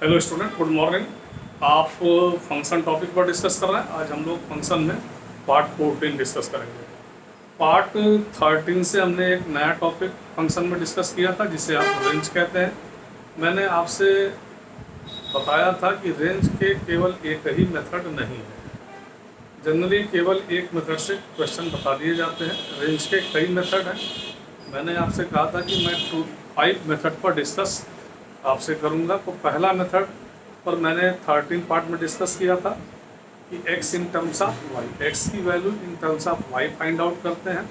Hello student, good morning. आप function topic पर discuss कर रहे हैं। आज हम लोग फंक्शन में पार्ट 14 डिस्कस करेंगे। पार्ट 13 से हमने एक नया टॉपिक फंक्शन में डिस्कस किया था जिसे आप रेंज कहते हैं। मैंने आपसे बताया था कि रेंज के केवल एक ही मेथड नहीं है। जनरली केवल एक मेथड से क्वेश्चन बता दिए जाते हैं। रेंज के कई मेथड हैं। मैंने आपसे कहा था कि मैं 5 मेथड पर डिस्कस आपसे करूंगा। तो पहला मेथड पर मैंने 13 पार्ट में डिस्कस किया था कि x in terms of y, x की value in terms of y find out करते हैं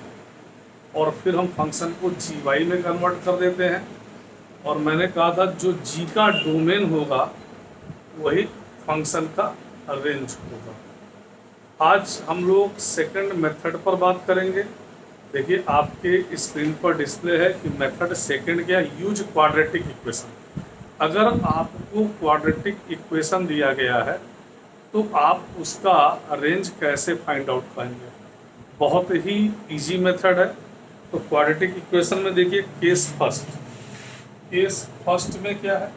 और फिर हम फंक्शन को gy में कन्वर्ट कर देते हैं। और मैंने कहा था जो g का डोमेन होगा वही फंक्शन का रेंज होगा। आज हम लोग सेकंड मेथड पर बात करेंगे। देखिए आपके स्क्रीन पर डिस्प्ले है कि मेथड सेकंड क्या, यूज क्वाड्रेटिक इक्वेशन। अगर आपको क्वाड्रेटिक इक्वेशन दिया गया है तो आप उसका रेंज कैसे फाइंड आउट करेंगे। बहुत ही इजी मेथड है। तो क्वाड्रेटिक इक्वेशन में देखिए केस फर्स्ट में क्या है,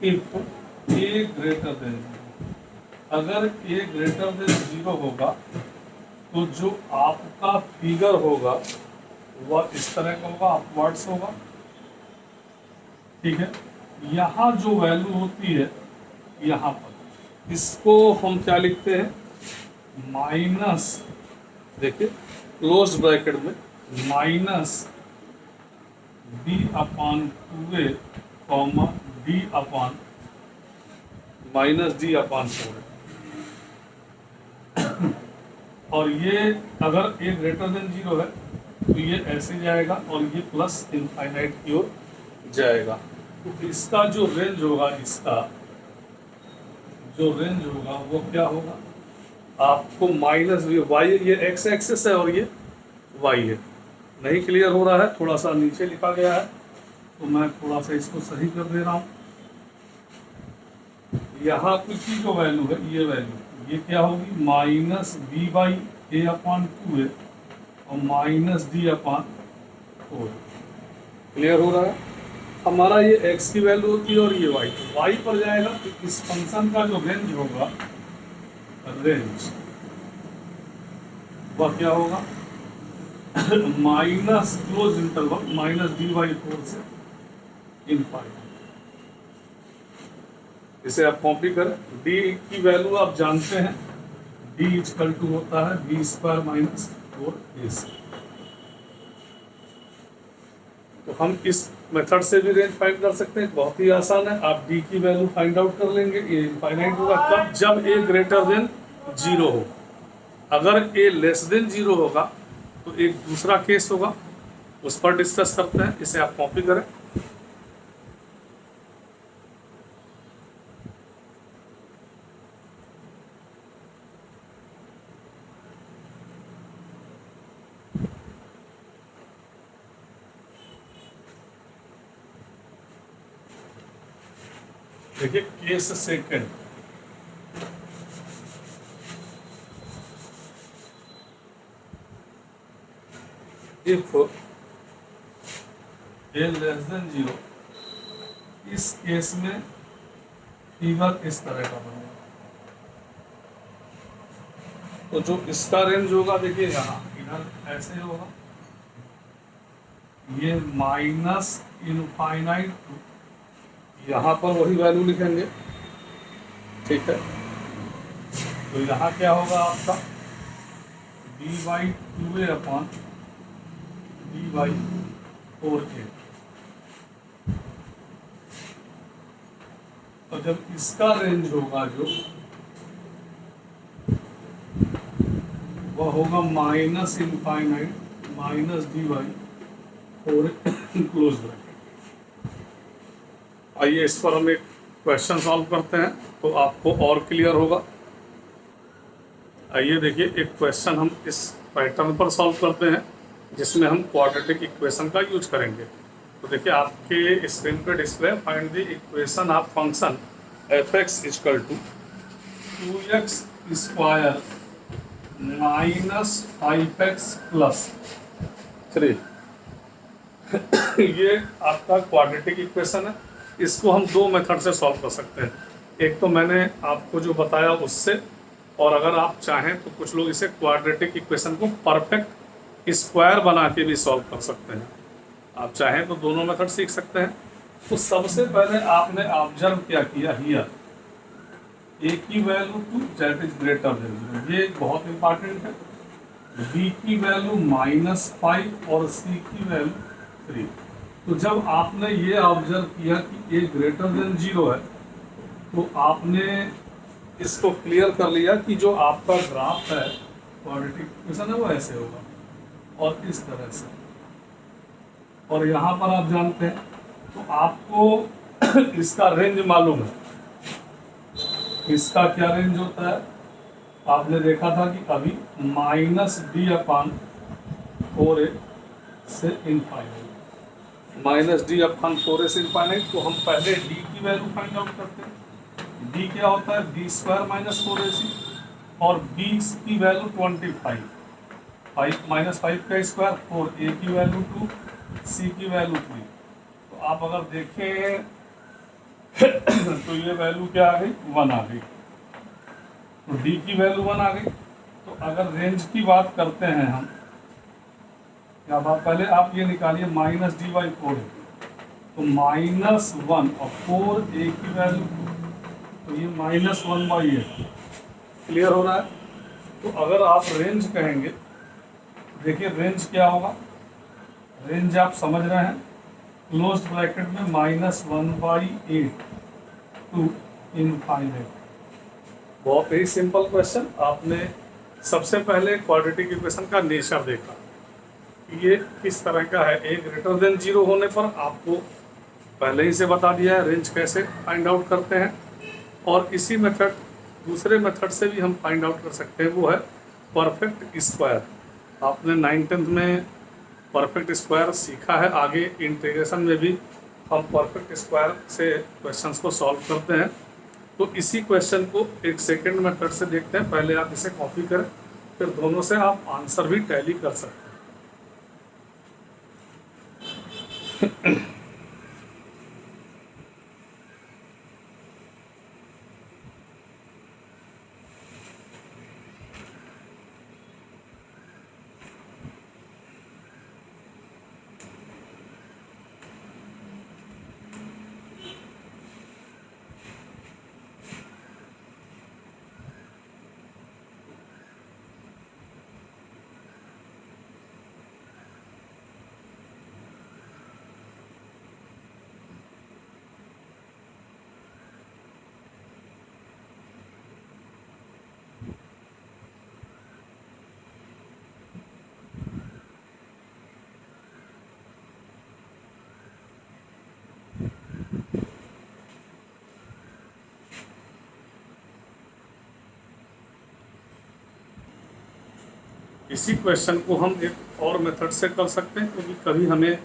इफ ए ग्रेटर देन, अगर ए ग्रेटर देन 0 होगा तो जो आपका फिगर होगा वह इस तरह का होगा, अपवर्ड्स होगा। ठीक है, यहाँ जो वैल्यू होती है यहाँ पर, इसको हम क्या लिखते हैं, माइनस, देखिए क्लोज ब्रैकेट में minus D upon 2a comma D upon minus D upon 4। और ये अगर ए ग्रेटर देन 0 है तो ये ऐसे जाएगा और ये प्लस इनफाइनाइट की ओर जाएगा। तो इसका जो रेंज होगा, इसका जो रेंज होगा वो क्या होगा, आपको माइनस वाई, ये एक्स एक्सिस है और ये वाई है। नहीं क्लियर हो रहा है, थोड़ा सा नीचे लिखा गया है तो मैं थोड़ा सा इसको सही कर दे रहा हूँ। यहाँ की जो वैल्यू है, ये वैल्यू ये क्या होगी, minus b by a upon 2a और माइनस डी अपान 4। क्लियर हो रहा है। हमारा ये x की वैल्यू होती है और ये y पर जाएगा तो इस फंक्शन का जो रेंज होगा, रेंज वह क्या होगा, minus close interval minus D by 4 से इनफाइनाइट। इसे आप कॉपी करें। d की वैल्यू आप जानते हैं, d इक्वल टू होता है b स्क्वायर माइनस 4ac। तो हम इस मेथड से भी रेंज फाइंड कर सकते हैं, बहुत ही आसान है। आप d की वैल्यू फाइंड आउट कर लेंगे। ये इनफाइनाइट होगा कब, जब a ग्रेटर देन 0 हो। अगर a लेस देन 0 होगा तो एक दूसरा केस होगा, उस पर डिस्कस करते हैं। इसे आप कॉपी करें। देखिए case second, if A less than 0, इस केस में फिगर इस तरह का बनेगा। तो जो इसका रेंज होगा, देखिए यहाँ इधर ऐसे होगा, ये माइनस इनफाइनाइट, यहाँ पर वही वैल्यू लिखेंगे। ठीक है, तो यहाँ क्या होगा आपका, D by 2a upon D by 4a। तो जब इसका रेंज होगा जो, वह होगा minus infinite minus D by 4a close bracket. आइए इस पर हम एक क्वेश्चन सॉल्व करते हैं तो आपको और क्लियर होगा। आइए देखिए, एक क्वेश्चन हम इस पैटर्न पर सॉल्व करते हैं जिसमें हम क्वाड्रेटिक इक्वेशन का यूज करेंगे। तो देखिए आपके स्क्रीन पे display, find the equation of function f x equal to 2x square minus 5x plus 3। ये आपका क्वाड्रेटिक इक्वेशन है। इसको हम दो मेथड से सॉल्व कर सकते हैं। एक तो मैंने आपको जो बताया उससे, और अगर आप चाहें तो कुछ लोग इसे क्वाड्रेटिक इक्वेशन को परफेक्ट स्क्वायर बना के भी सॉल्व कर सकते हैं। आप चाहें तो दोनों मेथड सीख सकते हैं। तो सबसे पहले आपने ऑब्जर्व क्या किया, हियर ए की value two that is greater than 0, ये बहुत इंपॉर्टेंट है। बी की वैल्यू -5 और सी की वैल्यू 3। तो जब आपने ये ऑब्जर्व किया कि ए ग्रेटर देन 0 है, तो आपने इसको क्लियर कर लिया कि जो आपका ग्राफ है क्वाड्रेटिक इक्वेशन है वो ऐसे होगा और इस तरह से। और यहाँ पर आप जानते हैं तो आपको इसका रेंज मालूम है। इसका क्या रेंज होता है, आपने देखा था कि अभी -d/4a से इनफाइनाइट, -d/4a से इनफाइनाइट। तो हम पहले d की वैल्यू फाइंड आउट करते हैं। d क्या होता है, b² - 4ac, और b की वैल्यू 25, 5 का स्क्वायर 4, a की वैल्यू 2, c की वैल्यू 3। तो आप अगर देखें तो ये वैल्यू क्या आ गई, 1 आ गई। तो d की वैल्यू 1 आ गई। तो अगर रेंज की बात करते हैं हम, क्या बात, पहले आप ये निकालिए -d/4, तो -1 और 4a की वैल्यू, तो ये -1/8। क्लियर हो रहा है। तो अगर आप रेंज कहेंगे, देखिए रेंज क्या होगा, रेंज आप समझ रहे हैं, क्लोज्ड ब्रैकेट में -1/8 टू इनफाइनाइट। बहुत ही सिंपल क्वेश्चन। आपने सबसे पहले क्वाड्रेटिक इक्वेशन का नेचर देखा, ये किस तरह का है। ए ग्रेटर देन 0 होने पर आपको पहले ही से बता दिया है रेंज कैसे फाइंड आउट करते हैं। और इसी मेथड, दूसरे मेथड से भी हम फाइंड आउट कर सकते हैं, वो है परफेक्ट स्क्वायर। आपने 9th में परफेक्ट स्क्वायर सीखा है। आगे इंटीग्रेशन में भी हम परफेक्ट स्क्वायर से क्वेश्चंस को सॉल्व करते हैं। तो इसी क्वेश्चन को एक सेकंड मेथड से देखते हैं। पहले आप इसे कॉपी करें, फिर दोनों से आप आंसर भी टैली कर सकते हैं। इसी क्वेश्चन को हम एक और मेथड से कर सकते हैं, क्योंकि कभी हमें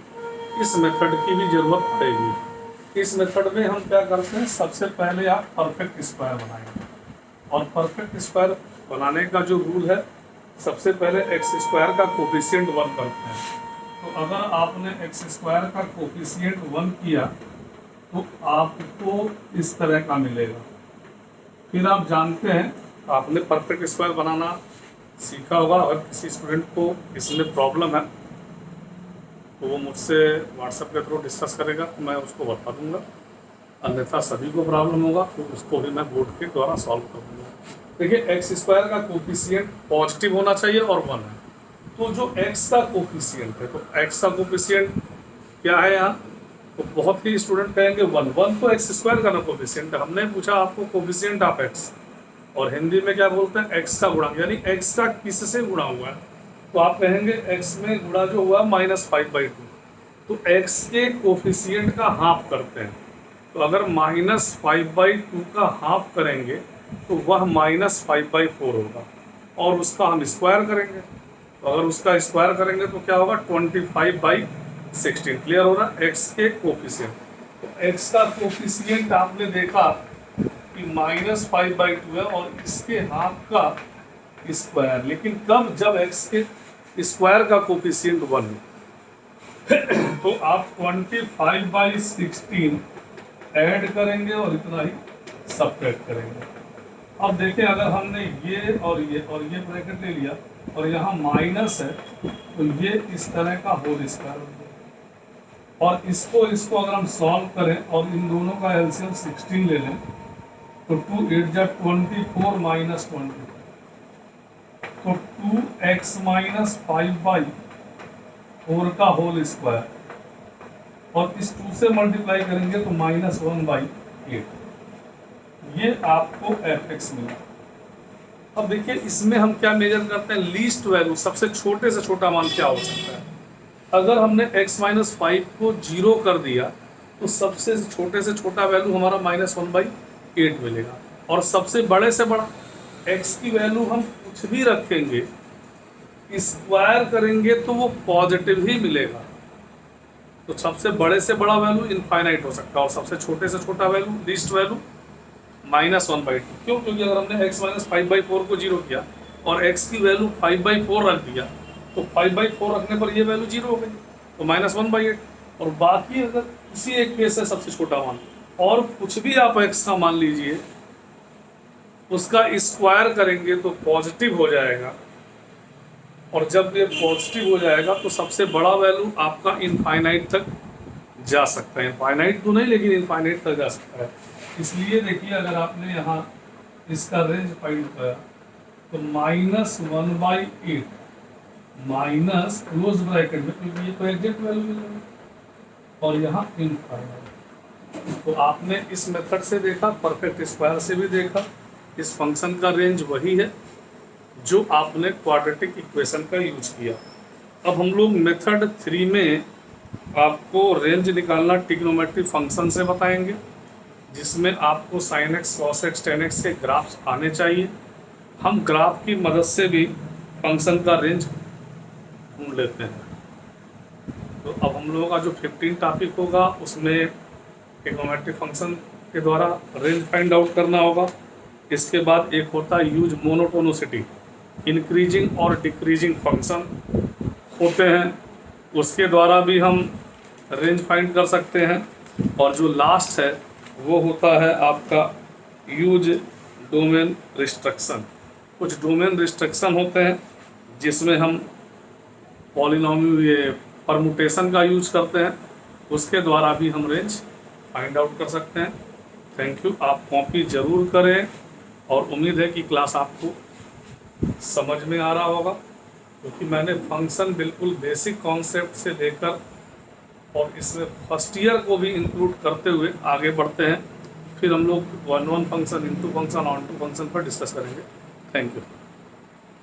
इस मेथड की भी ज़रूरत पड़ेगी। इस मेथड में हम क्या करते हैं, सबसे पहले आप परफेक्ट स्क्वायर बनाएंगे। और परफेक्ट स्क्वायर बनाने का जो रूल है, सबसे पहले x² का कोफिशिएंट 1 करते हैं। तो अगर आपने x² का कोफिशिएंट 1 किया तो आपको इस तरह का मिलेगा। फिर आप जानते हैं, आपने परफेक्ट स्क्वायर बनाना सीखा होगा। अगर किसी स्टूडेंट को इसमें प्रॉब्लम है तो वो मुझसे व्हाट्सएप के थ्रू डिस्कस करेगा, तो मैं उसको बता दूंगा। अन्यथा सभी को प्रॉब्लम होगा तो उसको भी मैं बोर्ड के द्वारा सॉल्व कर दूंगा। देखिए x² का कोफिशिएंट पॉजिटिव होना चाहिए और 1 है। तो जो x का कोफिशिएंट है, तो x का कोफिशिएंट क्या है यहाँ, तो बहुत ही स्टूडेंट कहेंगे 1 तो x² का ना कोफिशिएंट है। हमने पूछा आपको कोफिशिएंट ऑफ x, और हिंदी में क्या बोलते हैं, x का गुणा, यानी x का किससे गुणा हुआ है। तो आप कहेंगे x में गुणा जो हुआ -5/2, तो x के कोफिशिएंट का हाफ करते हैं। तो अगर -5/2 का हाफ करेंगे तो वह -5/4 होगा, और उसका हम स्क्वायर करेंगे। तो अगर उसका स्क्वायर करेंगे तो क्या होगा, 25/16। क्लियर हो रहा है, x के कोफिशिएंट। तो x का कोफिशिएंट आपने देखा कि -5/2 है और इसके हाफ का स्क्वायर। लेकिन कब, जब x के स्क्वायर का कोफिशिएंट 1 है। तो आप 25/16 ऐड करेंगे और इतना ही सब्ट्रैक्ट करेंगे। अब देखें, अगर हमने ये और ये ब्रैकेट ले लिया और यहाँ माइनस है, तो ये इस तरह का होल स्क्वायर हो गया। और इसको अगर हम सॉल्व करें और इन दोनों का एलसीएम 16 ले लें, तो 2 8 जा 24 माइनस 20, तो 2x माइनस 5/4 का होल स्क्वायर, और इस 2 से मल्टीप्लाई करेंगे तो -1/8, ये आपको fx मिला। अब देखिए, इसमें हम क्या मेजर करते हैं, लीस्ट वैल्यू, सबसे छोटे से छोटा मान क्या हो सकता है। अगर हमने x माइनस 5 को 0 कर दिया तो सबसे छोटे से छोटा वैल्यू हमारा -1/8 मिलेगा, और सबसे बड़े से बड़ा x की वैल्यू हम कुछ भी रखेंगे, स्क्वायर करेंगे तो वो पॉजिटिव ही मिलेगा। तो सबसे बड़े से बड़ा वैल्यू इनफाइनाइट हो सकता है, और सबसे छोटे से छोटा वैल्यू, लीस्ट वैल्यू -1/2। क्यों? क्योंकि अगर हमने x माइनस 5/4 को 0 किया और x की वैल्यू 5/4 रख दिया, तो 5/4 रखने पर ये वैल्यू 0 हो गई, तो -1/8। और बाकी अगर इसी एक केस है सबसे छोटा मान, और कुछ भी आप x का मान लीजिए, उसका स्क्वायर करेंगे तो पॉजिटिव हो जाएगा, और जब ये पॉजिटिव हो जाएगा तो सबसे बड़ा वैल्यू आपका इनफाइनाइट तक जा सकता है। इनफाइनाइट तो नहीं, लेकिन इनफाइनाइट तक जा सकता है। इसलिए देखिए, अगर आपने यहाँ इसका रेंज फाइंड किया तो -1/8 माइनस क्लोज ब्रैकेट में, क्योंकि ये तो एग्जैक्ट वैल्यू मिलेगी, और यहाँ इनफाइनाइट। तो आपने इस मेथड से देखा, परफेक्ट स्क्वायर से भी देखा, इस फंक्शन का रेंज वही है जो आपने क्वाड्रेटिक इक्वेशन का यूज किया। अब हम लोग मेथड 3 में आपको रेंज निकालना ट्रिग्नोमेट्री फंक्शन से बताएंगे, जिसमें आपको sin x, cos x, tan x के ग्राफ्स आने चाहिए। हम ग्राफ की मदद से भी फंक्शन का रेंज ढूंढ लेते हैं। तो अब हम लोगों का जो 15 टॉपिक होगा, उसमें ट्रिग्नोमेट्री फंक्शन के द्वारा रेंज फाइंड आउट करना होगा। इसके बाद एक होता है यूज मोनोटोनिसिटी, इंक्रीजिंग और डिक्रीजिंग फंक्शन होते हैं, उसके द्वारा भी हम रेंज फाइंड कर सकते हैं। और जो लास्ट है वो होता है आपका यूज डोमेन रिस्ट्रिक्शन। कुछ डोमेन रिस्ट्रिक्शन होते हैं जिसमें हम पॉलिनॉमियल, ये परमुटेशन का यूज करते हैं, उसके द्वारा भी हम रेंज फाइंड आउट कर सकते हैं। Thank you. आप कॉपी ज़रूर करें, और उम्मीद है कि क्लास आपको समझ में आ रहा होगा, क्योंकि मैंने फंक्शन बिल्कुल बेसिक कॉन्सेप्ट से लेकर और इसमें फर्स्ट ईयर को भी इंक्लूड करते हुए आगे बढ़ते हैं। फिर हम लोग 1 1 function, into function, on to function पर डिस्कस करेंगे। Thank you.